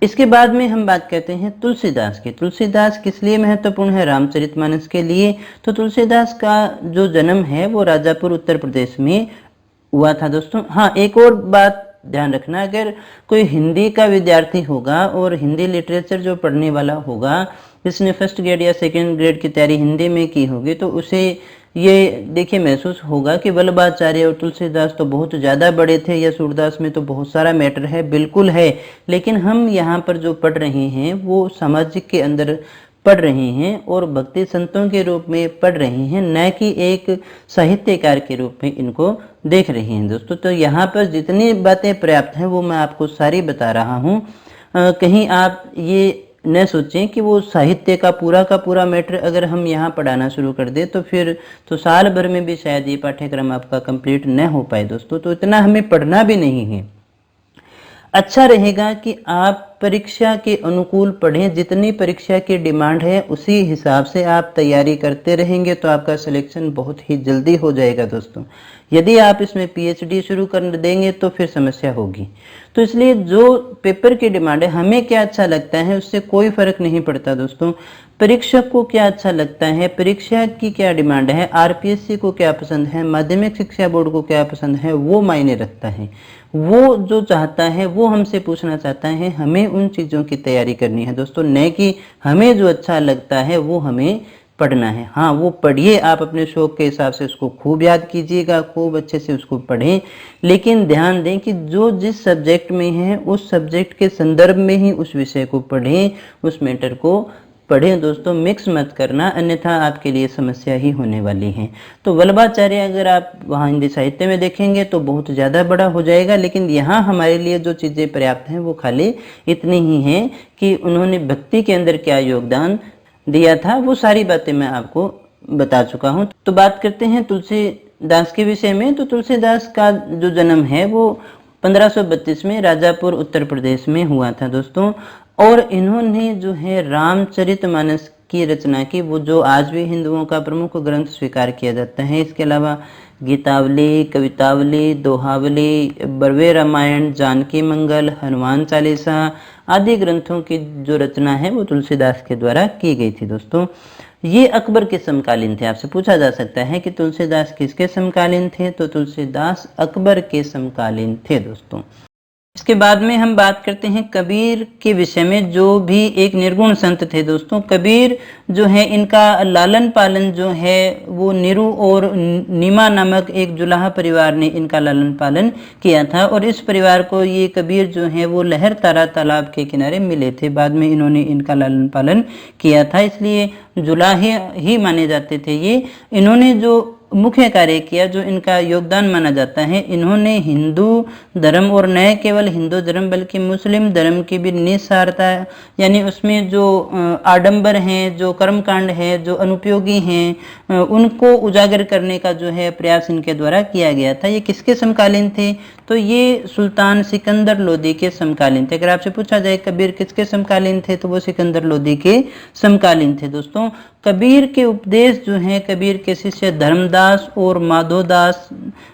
इसके बाद में हम बात करते हैं तुलसीदास की। तुलसीदास किस लिए महत्वपूर्ण है? रामचरितमानस के लिए। तो तुलसीदास का जो जन्म है वो राजापुर उत्तर प्रदेश में हुआ था दोस्तों। हाँ, एक और बात ध्यान रखना, अगर कोई हिंदी का विद्यार्थी होगा और हिंदी लिटरेचर जो पढ़ने वाला होगा, जिसने फर्स्ट ग्रेड या सेकेंड ग्रेड की तैयारी हिंदी में की होगी, तो उसे ये देखिए महसूस होगा कि वल्लभाचार्य और तुलसीदास तो बहुत ज़्यादा बड़े थे, या सूरदास में तो बहुत सारा मैटर है। बिल्कुल है, लेकिन हम यहाँ पर जो पढ़ रहे हैं वो सामाजिक के अंदर पढ़ रहे हैं और भक्ति संतों के रूप में पढ़ रहे हैं, न कि एक साहित्यकार के रूप में इनको देख रहे हैं दोस्तों। तो यहाँ पर जितनी बातें पर्याप्त हैं वो मैं आपको सारी बता रहा हूँ। कहीं आप ये न सोचें कि वो साहित्य का पूरा मैटर अगर हम यहाँ पढ़ाना शुरू कर दें तो फिर तो साल भर में भी शायद ये पाठ्यक्रम आपका कंप्लीट न हो पाए दोस्तों। तो इतना हमें पढ़ना भी नहीं है। अच्छा रहेगा कि आप परीक्षा के अनुकूल पढ़ें। जितनी परीक्षा की डिमांड है उसी हिसाब से आप तैयारी करते रहेंगे तो आपका सिलेक्शन बहुत ही जल्दी हो जाएगा दोस्तों। यदि आप इसमें पीएचडी शुरू कर देंगे तो फिर समस्या होगी। तो इसलिए जो पेपर की डिमांड है, हमें क्या अच्छा लगता है उससे कोई फर्क नहीं पड़ता दोस्तों। परीक्षक को क्या अच्छा लगता है, परीक्षा की क्या डिमांड है, आरपीएससी को क्या पसंद है, माध्यमिक शिक्षा बोर्ड को क्या पसंद है, वो मायने रखता है। वो जो चाहता है वो हमसे पूछना चाहता है, हमें उन चीज़ों की तैयारी करनी है दोस्तों, न कि हमें जो अच्छा लगता है वो हमें पढ़ना है। हाँ, वो पढ़िए, आप अपने शौक के हिसाब से उसको खूब याद कीजिएगा, खूब अच्छे से उसको पढ़ें, लेकिन ध्यान दें कि जो जिस सब्जेक्ट में है उस सब्जेक्ट के संदर्भ में ही उस विषय को पढ़ें, उस मैटर को पढ़ें दोस्तों। मिक्स मत करना, अन्यथा आपके लिए समस्या ही होने वाली है। तो वल्लभाचार्य अगर आप वहाँ हिंदी साहित्य में देखेंगे तो बहुत ज़्यादा बड़ा हो जाएगा, लेकिन यहाँ हमारे लिए जो चीज़ें पर्याप्त हैं वो खाली इतनी ही हैं कि उन्होंने भक्ति के अंदर क्या योगदान दिया था, वो सारी बातें मैं आपको बता चुका हूँ। तो बात करते हैं तुलसीदास के विषय में। तो तुलसीदास का जो जन्म है वो 1532 में राजापुर उत्तर प्रदेश में हुआ था दोस्तों। और इन्होंने जो है रामचरितमानस की रचना की, वो जो आज भी हिंदुओं का प्रमुख ग्रंथ स्वीकार किया जाता है। इसके अलावा गीतावली, कवितावली, दोहावली, बरवे रामायण, जानकी मंगल, हनुमान चालीसा आदि ग्रंथों की जो रचना है वो तुलसीदास के द्वारा की गई थी दोस्तों। ये अकबर के समकालीन थे। आपसे पूछा जा सकता है कि तुलसीदास किसके समकालीन थे? तो तुलसीदास अकबर के समकालीन थे दोस्तों। इसके बाद में हम बात करते हैं कबीर के विषय में, जो भी एक निर्गुण संत थे दोस्तों। कबीर जो है इनका लालन पालन जो है वो निरु और नीमा नामक एक जुलाहा परिवार ने इनका लालन पालन किया था। और इस परिवार को ये कबीर जो है वो लहर तारा तालाब के किनारे मिले थे। बाद में इन्होंने इनका लालन पालन किया था, इसलिए जुलाहे ही माने जाते थे ये। इन्होंने जो मुख्य कार्य किया, जो इनका योगदान माना जाता है, इन्होंने हिंदू धर्म और न केवल हिंदू धर्म बल्कि मुस्लिम धर्म की भी निस्सारता, यानी उसमें जो आडंबर हैं, जो कर्मकांड है, जो अनुपयोगी हैं, उनको उजागर करने का जो है प्रयास इनके द्वारा किया गया था। ये किसके समकालीन थे? तो ये सुल्तान सिकंदर लोदी के समकालीन थे। अगर आपसे पूछा जाए कबीर किसके समकालीन थे तो वो सिकंदर लोदी के समकालीन थे दोस्तों। कबीर के उपदेश जो हैं कबीर के शिष्य धर्मदास और माधोदास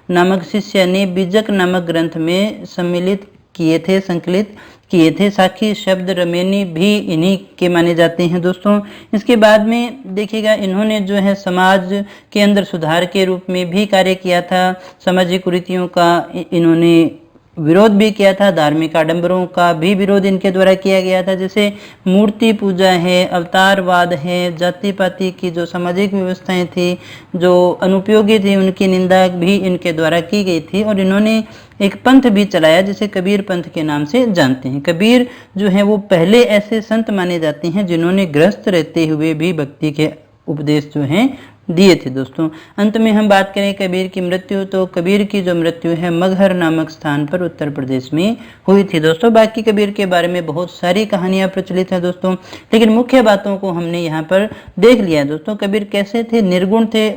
नामक शिष्य ने बीजक नामक ग्रंथ में सम्मिलित किए थे, संकलित किए थे। साखी शब्द रमेनी भी इन्हीं के माने जाते हैं दोस्तों। इसके बाद में देखिएगा इन्होंने जो है समाज के अंदर सुधार के रूप में भी कार्य किया था। सामाजिक कुरीतियों का इन्होंने विरोध भी किया था, धार्मिक आडंबरों का भी विरोध इनके द्वारा किया गया था। जैसे मूर्ति पूजा है, अवतारवाद है, जाति पाति की जो सामाजिक व्यवस्थाएं थी, जो अनुपयोगी थी, उनकी निंदा भी इनके द्वारा की गई थी। और इन्होंने एक पंथ भी चलाया जिसे कबीर पंथ के नाम से जानते हैं। कबीर जो है वो पहले ऐसे संत माने जाते हैं जिन्होंने गृहस्थ रहते हुए भी भक्ति के उपदेश जो हैं दिए थे दोस्तों। अंत में हम बात करें कबीर की मृत्यु, तो कबीर की जो मृत्यु है मगहर नामक स्थान पर उत्तर प्रदेश में हुई थी दोस्तों। बाकी कबीर के बारे में बहुत सारी कहानियां प्रचलित हैं दोस्तों, लेकिन मुख्य बातों को हमने यहाँ पर देख लिया दोस्तों। कबीर कैसे थे? निर्गुण थे।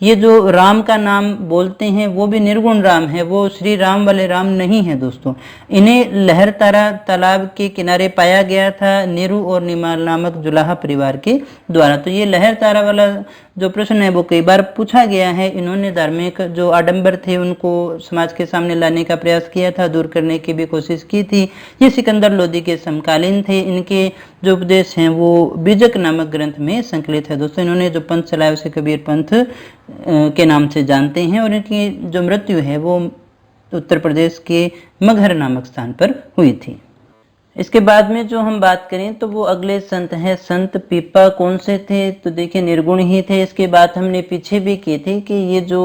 ये जो राम का नाम बोलते हैं वो भी निर्गुण राम है, वो श्री राम वाले राम नहीं है दोस्तों। इन्हें लहरतारा तालाब के किनारे पाया गया था नेहरू और निमाल नामक जुलाहा परिवार के द्वारा। तो ये लहरतारा वाला जो प्रश्न है वो कई बार पूछा गया है। इन्होंने धार्मिक जो आडंबर थे उनको समाज के सामने लाने का प्रयास किया था, दूर करने की भी कोशिश की थी। ये सिकंदर लोदी के समकालीन थे। इनके जो उपदेश हैं वो बीजक नामक ग्रंथ में संकलित है दोस्तों। इन्होंने जो पंथ चलाया उसे कबीर पंथ के नाम से जानते हैं, और इनकी जो मृत्यु है वो उत्तर प्रदेश के मगहर नामक स्थान पर हुई थी। इसके बाद में जो हम बात करें तो वो अगले संत हैं संत पीपा। कौन से थे? तो देखिए निर्गुण ही थे। इसके बाद हमने पीछे भी की थी कि ये जो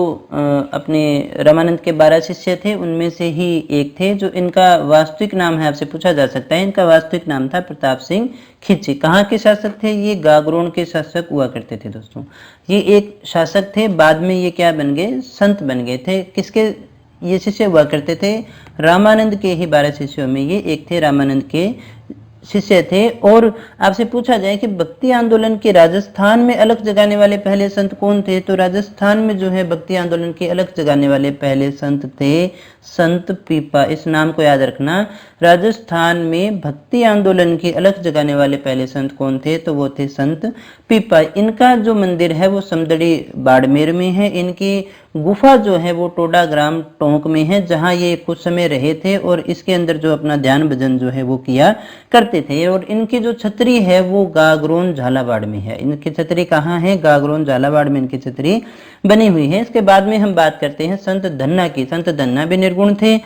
अपने रामानंद के 12 शिष्य थे उनमें से ही एक थे। जो इनका वास्तविक नाम है आपसे पूछा जा सकता है। इनका वास्तविक नाम था प्रताप सिंह खिची। कहाँ के शासक थे? ये गागरोन के शासक हुआ करते थे दोस्तों। ये एक शासक थे, बाद में ये क्या बन गए? संत बन गए थे। किसके ये शिष्य हुआ करते थे? रामानंद के ही 12 शिष्यों में ये एक थे, रामानंद के शिष्य थे। और आपसे पूछा जाए कि भक्ति आंदोलन के राजस्थान में अलग जगाने वाले पहले संत कौन थे? तो राजस्थान में जो है भक्ति आंदोलन के अलग जगाने वाले पहले संत थे संत पीपा। इस नाम को याद रखना। राजस्थान में भक्ति आंदोलन की अलग जगाने वाले पहले संत कौन थे? तो वो थे संत पीपा। इनका जो मंदिर है वो समदड़ी बाड़मेर में है। इनकी गुफा जो है वो टोडा ग्राम टोंक में है, जहाँ ये कुछ समय रहे थे और इसके अंदर जो अपना ध्यान भजन जो है वो किया करते थे। और इनकी जो छतरी है वो गागरोन झालावाड़ में है। इनकी छतरी कहाँ है? गागरोन झालावाड़ में इनकी छतरी बनी हुई है। इसके बाद में हम बात करते हैं संत धन्ना की। संत धन्ना भी निर्गुण थे।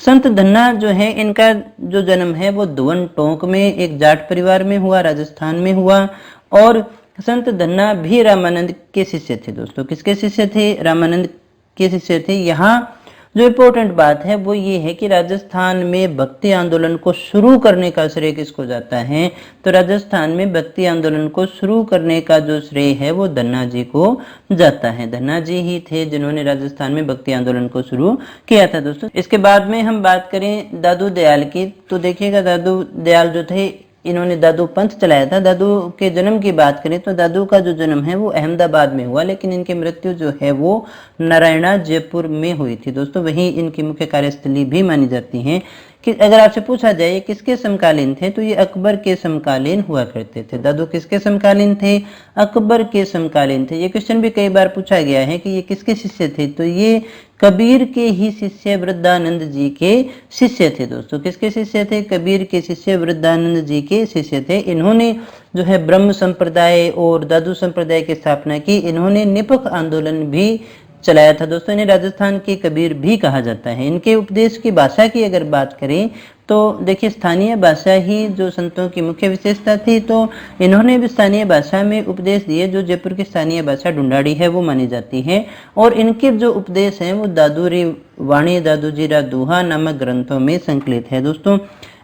संत धन्ना जो है इनका जो जन्म है वो धुवन टोंक में एक जाट परिवार में हुआ, राजस्थान में हुआ। और संत धन्ना भी रामानंद के शिष्य थे दोस्तों। किसके शिष्य थे? रामानंद के शिष्य थे। यहाँ जो इम्पोर्टेंट बात है वो ये है कि राजस्थान में भक्ति आंदोलन को शुरू करने का श्रेय किसको जाता है? तो राजस्थान में भक्ति आंदोलन को शुरू करने का जो श्रेय है वो धन्ना जी को जाता है। धन्ना जी ही थे जिन्होंने राजस्थान में भक्ति आंदोलन को शुरू किया था दोस्तों। इसके बाद में हम बात करें दादू दयाल की, तो देखिएगा दादू दयाल जो थे इन्होंने दादू पंथ चलाया था। दादू के जन्म की बात करें तो दादू का जो जन्म है वो अहमदाबाद में हुआ, लेकिन इनकी मृत्यु जो है वो नारायणा जयपुर में हुई थी दोस्तों। वहीं इनकी मुख्य कार्यस्थली भी मानी जाती है। कि अगर आपसे पूछा जाए किसके समकालीन थे तो ये अकबर के समकालीन हुआ करते थे। दादू किसके समकालीन थे? अकबर के समकालीन थे। ये क्वेश्चन भी कई बार पूछा गया है कि ये किसके शिष्य थे? तो ये कबीर के ही शिष्य वृद्धानंद जी के शिष्य थे दोस्तों। किसके शिष्य थे? कबीर के शिष्य वृद्धानंद जी के शिष्य थे। इन्होंने जो है ब्रह्म संप्रदाय और दादू संप्रदाय की स्थापना की। इन्होंने निपख आंदोलन भी चलाया था दोस्तों। इन्हें राजस्थान के कबीर भी कहा जाता है। इनके उपदेश की भाषा की अगर बात करें तो देखिए स्थानीय भाषा ही जो संतों की मुख्य विशेषता थी, तो इन्होंने भी स्थानीय भाषा में उपदेश दिए। जो जयपुर की स्थानीय भाषा ढूंढाड़ी है वो मानी जाती है। और इनके जो उपदेश हैं वो दादूरी वाणी दादूजीरा दोहा नामक ग्रंथों में संकलित है दोस्तों।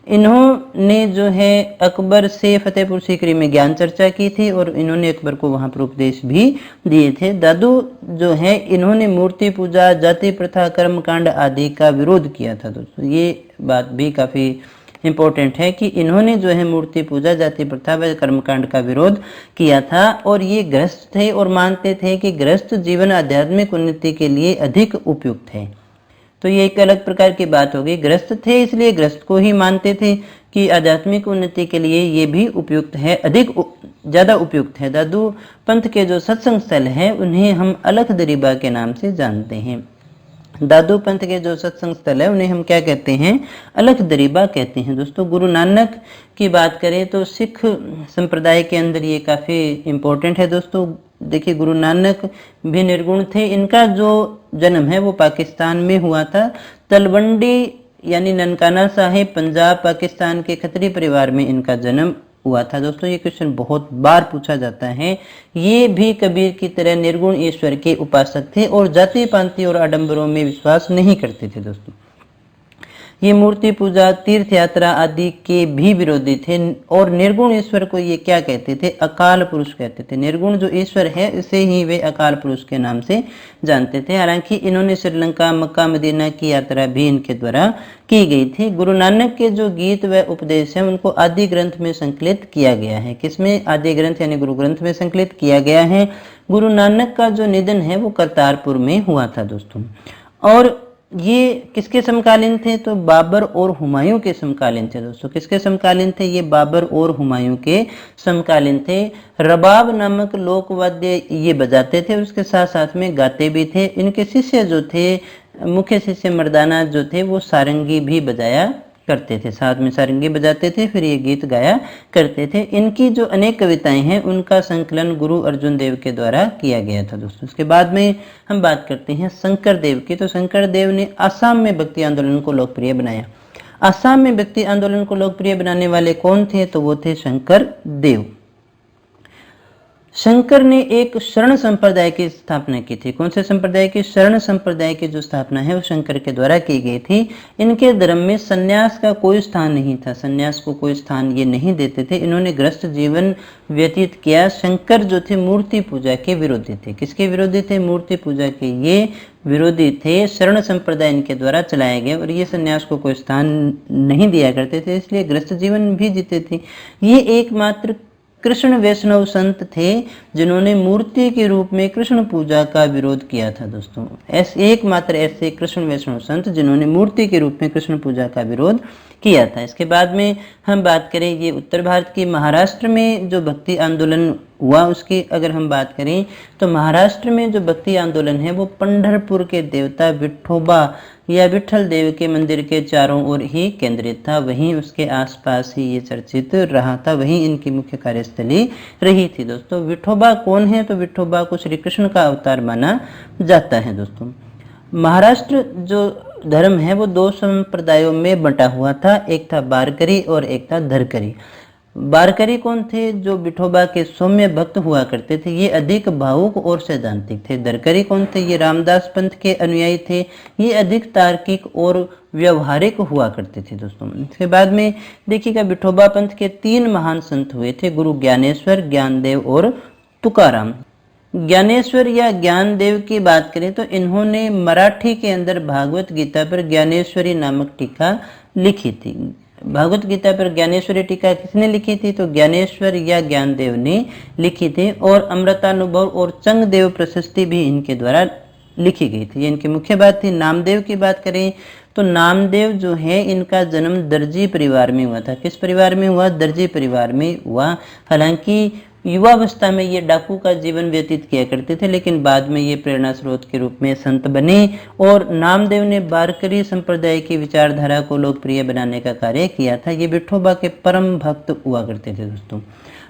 इन्होंने जो है अकबर से फतेहपुर सीकरी में ज्ञान चर्चा की थी और इन्होंने अकबर को वहां पर उपदेश भी दिए थे। दादू जो है इन्होंने मूर्ति पूजा, जाति प्रथा, कर्मकांड आदि का विरोध किया था दोस्तों। ये बात भी काफी इम्पोर्टेंट है कि इन्होंने जो है मूर्ति पूजा, जाति प्रथा व कर्मकांड का विरोध किया था। और ये गृहस्थ थे और मानते थे कि गृहस्थ जीवन आध्यात्मिक उन्नति के लिए अधिक उपयुक्त है। तो ये एक अलग प्रकार की बात होगी। गृहस्थ थे इसलिए गृहस्थ को ही मानते थे कि आध्यात्मिक उन्नति के लिए ये भी उपयुक्त है, अधिक ज़्यादा उपयुक्त है। दादू पंथ के जो सत्संग स्थल है उन्हें हम अलख दरीबा के नाम से जानते हैं। दादू पंथ के जो सत्संग स्थल है उन्हें हम क्या कहते हैं? अलख दरीबा कहते हैं दोस्तों। गुरु नानक की बात करें तो सिख संप्रदाय के अंदर ये काफ़ी इम्पोर्टेंट है दोस्तों। देखिए गुरु नानक भी निर्गुण थे। इनका जो जन्म है वो पाकिस्तान में हुआ था। तलवंडी यानी ननकाना साहिब पंजाब पाकिस्तान के खत्री परिवार में इनका जन्म हुआ था दोस्तों। ये क्वेश्चन बहुत बार पूछा जाता है। ये भी कबीर की तरह निर्गुण ईश्वर के उपासक थे और जाति पांति और आडंबरों में विश्वास नहीं करते थे दोस्तों। ये मूर्ति पूजा, तीर्थ यात्रा आदि के भी विरोधी थे और निर्गुण ईश्वर को ये क्या कहते थे? अकाल पुरुष कहते थे। निर्गुण जो ईश्वर है इसे ही वे अकाल पुरुष के नाम से जानते थे। हालांकि इन्होंने श्रीलंका, मक्का, मदीना की यात्रा भी इनके द्वारा की गई थी। गुरु नानक के जो गीत व उपदेश हैं उनको आदि ग्रंथ में संकलित किया गया है। किसमें? आदि ग्रंथ यानी गुरु ग्रंथ में संकलित किया गया है। गुरु नानक का जो निधन है वो करतारपुर में हुआ था दोस्तों। और ये किसके समकालीन थे? तो बाबर और हुमायूं के समकालीन थे दोस्तों। किसके समकालीन थे? ये बाबर और हुमायूं के समकालीन थे। रबाब नामक लोकवाद्य ये बजाते थे, उसके साथ साथ में गाते भी थे। इनके शिष्य जो थे, मुख्य शिष्य मर्दाना जो थे, वो सारंगी भी बजाया करते थे, साथ में सारंगी बजाते थे, फिर ये गीत गाया करते थे। इनकी जो अनेक कविताएं हैं उनका संकलन गुरु अर्जुन देव के द्वारा किया गया था दोस्तों। इसके बाद में हम बात करते हैं शंकर देव की। तो शंकर देव ने असम में भक्ति आंदोलन को लोकप्रिय बनाया। असम में भक्ति आंदोलन को लोकप्रिय बनाने वाले कौन थे? तो वो थे शंकर देव। शंकर ने एक शरण संप्रदाय की स्थापना की थी। कौन से संप्रदाय की? शरण संप्रदाय की जो स्थापना है वो शंकर के द्वारा की गई थी। इनके धर्म में सन्यास का कोई स्थान नहीं था, सन्यास को कोई स्थान ये नहीं देते थे। इन्होंने गृहस्थ जीवन व्यतीत किया। शंकर जो थे मूर्ति पूजा के विरोधी थे। किसके विरोधी थे? मूर्ति पूजा के ये विरोधी थे। शरण संप्रदाय इनके द्वारा चलाए गए और ये सन्यास को कोई स्थान नहीं दिया करते थे, इसलिए गृहस्थ जीवन भी जीते थे। ये एकमात्र कृष्ण वैष्णव संत थे जिन्होंने मूर्ति के रूप में कृष्ण पूजा का विरोध किया था दोस्तों। एकमात्र ऐसे कृष्ण वैष्णव संत जिन्होंने मूर्ति के रूप में कृष्ण पूजा का विरोध किया था। इसके बाद में हम बात करें, ये उत्तर भारत की महाराष्ट्र में जो भक्ति आंदोलन हुआ उसकी अगर हम बात करें तो महाराष्ट्र में जो भक्ति आंदोलन है वो पंढरपुर के देवता विठोबा या विठल देव के मंदिर के चारों ओर ही केंद्रित था। वहीं उसके आसपास ही ये चर्चित रहा था, वहीं इनकी मुख्य कार्यस्थली रही थी दोस्तों। विठोबा कौन है? तो विठोबा को श्री कृष्ण का अवतार माना जाता है दोस्तों। महाराष्ट्र जो धर्म है वो दो संप्रदायों में बंटा हुआ था, एक था वारकरी और एक था धरकरी। वारकरी कौन थे? जो विठोबा के सौम्य भक्त हुआ करते थे, ये अधिक भावुक और सैद्धांतिक थे। धरकरी कौन थे? ये रामदास पंथ के अनुयायी थे, ये अधिक तार्किक और व्यवहारिक हुआ करते थे दोस्तों। इसके बाद में देखिएगा विठोबा पंथ के 3 महान संत हुए थे, गुरु ज्ञानेश्वर, ज्ञानदेव और तुकाराम। ज्ञानेश्वर या ज्ञानदेव की बात करें तो इन्होंने मराठी के अंदर भागवत गीता पर ज्ञानेश्वरी नामक टीका लिखी थी। भागवत गीता पर ज्ञानेश्वरी टीका किसने लिखी थी? तो ज्ञानेश्वर या ज्ञानदेव ने लिखी थी। और अमृतानुभव और चंगदेव प्रशस्ति भी इनके द्वारा लिखी गई थी। ये इनकी मुख्य बात थी। नामदेव की बात करें तो नामदेव जो है इनका जन्म दर्जी परिवार में हुआ था। किस परिवार में हुआ? दर्जी परिवार में हुआ। हालांकि युवावस्था में ये डाकू का जीवन व्यतीत किया करते थे, लेकिन बाद में ये प्रेरणा स्रोत के रूप में संत बने और नामदेव ने वारकरी संप्रदाय की विचारधारा को लोकप्रिय बनाने का कार्य किया था। ये विठोबा के परम भक्त हुआ करते थे दोस्तों।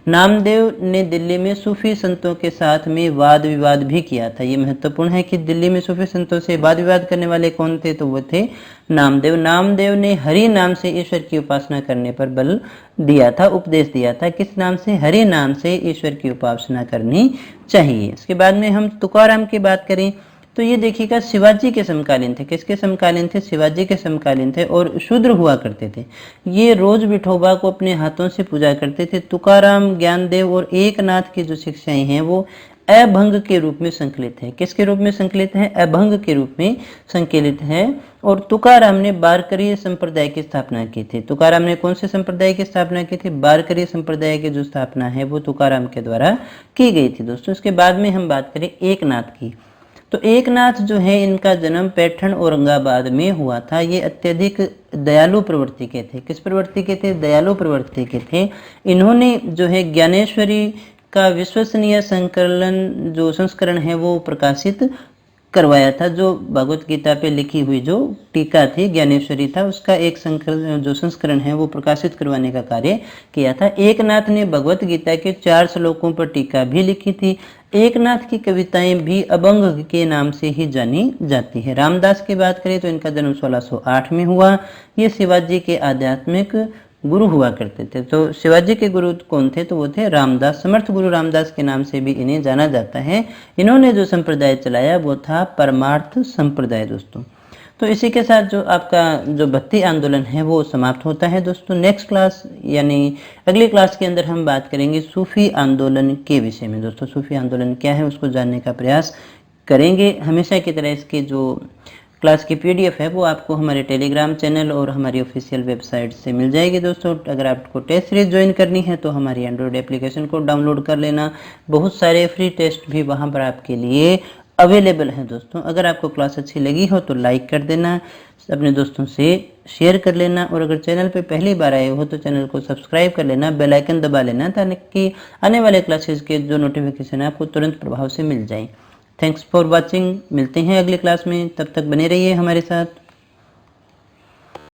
नामदेव ने दिल्ली में सूफी संतों के साथ में वाद विवाद भी किया था। ये महत्वपूर्ण है कि दिल्ली में सूफी संतों से वाद विवाद करने वाले कौन थे? तो वो थे नामदेव। नामदेव ने हरि नाम से ईश्वर की उपासना करने पर बल दिया था, उपदेश दिया था। किस नाम से? हरि नाम से ईश्वर की उपासना करनी चाहिए। इसके बाद में हम तुकाराम की बात करें तो ये देखिएगा शिवाजी के समकालीन थे। किसके समकालीन थे? शिवाजी के समकालीन थे और शूद्र हुआ करते थे। ये रोज विठोबा को अपने हाथों से पूजा करते थे। तुकाराम, ज्ञानदेव और एकनाथ की जो शिक्षाएं हैं वो अभंग के रूप में संकलित है। किसके रूप में संकलित है? अभंग के रूप में संकलित है। और तुकाराम ने वारकरी संप्रदाय की स्थापना की थी। तुकाराम ने कौन से संप्रदाय की स्थापना की थी? वारकरी संप्रदाय की जो स्थापना है वो तुकाराम के द्वारा की गई थी दोस्तों। इसके बाद में हम बात करें एकनाथ की तो एकनाथ जो है इनका जन्म पैठण औरंगाबाद में हुआ था। ये अत्यधिक दयालु प्रवृत्ति के थे। किस प्रवृत्ति के थे? दयालु प्रवृत्ति के थे। इन्होंने जो है ज्ञानेश्वरी का विश्वसनीय संस्करण है वो प्रकाशित करवाया था। जो भगवत गीता पे लिखी हुई जो टीका थी ज्ञानेश्वरी था, उसका एक संस्करण है वो प्रकाशित करवाने का कार्य किया था। एकनाथ ने भगवत गीता के 4 श्लोकों पर टीका भी लिखी थी। एकनाथ की कविताएं भी अभंग के नाम से ही जानी जाती है। रामदास की बात करें तो इनका जन्म 1608 में हुआ। ये शिवाजी के आध्यात्मिक गुरु हुआ करते थे। तो शिवाजी के गुरु कौन थे? तो वो थे रामदास। समर्थ गुरु रामदास के नाम से भी इन्हें जाना जाता है। इन्होंने जो संप्रदाय चलाया वो था परमार्थ संप्रदाय दोस्तों। तो इसी के साथ जो आपका जो भक्ति आंदोलन है वो समाप्त होता है दोस्तों। नेक्स्ट क्लास यानी अगली क्लास के अंदर हम बात करेंगे सूफी आंदोलन के विषय में। दोस्तों सूफी आंदोलन क्या है उसको जानने का प्रयास करेंगे। हमेशा की तरह इसकी जो क्लास की पीडीएफ है वो आपको हमारे टेलीग्राम चैनल और हमारी ऑफिशियल वेबसाइट से मिल जाएगी दोस्तों। अगर आपको टेस्ट सीरीज ज्वाइन करनी है तो हमारी एंड्रॉयड एप्लीकेशन को डाउनलोड कर लेना। बहुत सारे फ्री टेस्ट भी वहाँ पर आपके लिए अवेलेबल हैं दोस्तों। अगर आपको क्लास अच्छी लगी हो तो लाइक कर देना, अपने दोस्तों से शेयर कर लेना, और अगर चैनल पे पहली बार आए हो तो चैनल को सब्सक्राइब कर लेना, बेल आइकन दबा लेना ताकि आने वाले क्लासेस के जो नोटिफिकेशन है आपको तुरंत प्रभाव से मिल जाए। Thanks for watching. मिलते हैं अगली क्लास में, तब तक बने रहिए हमारे साथ।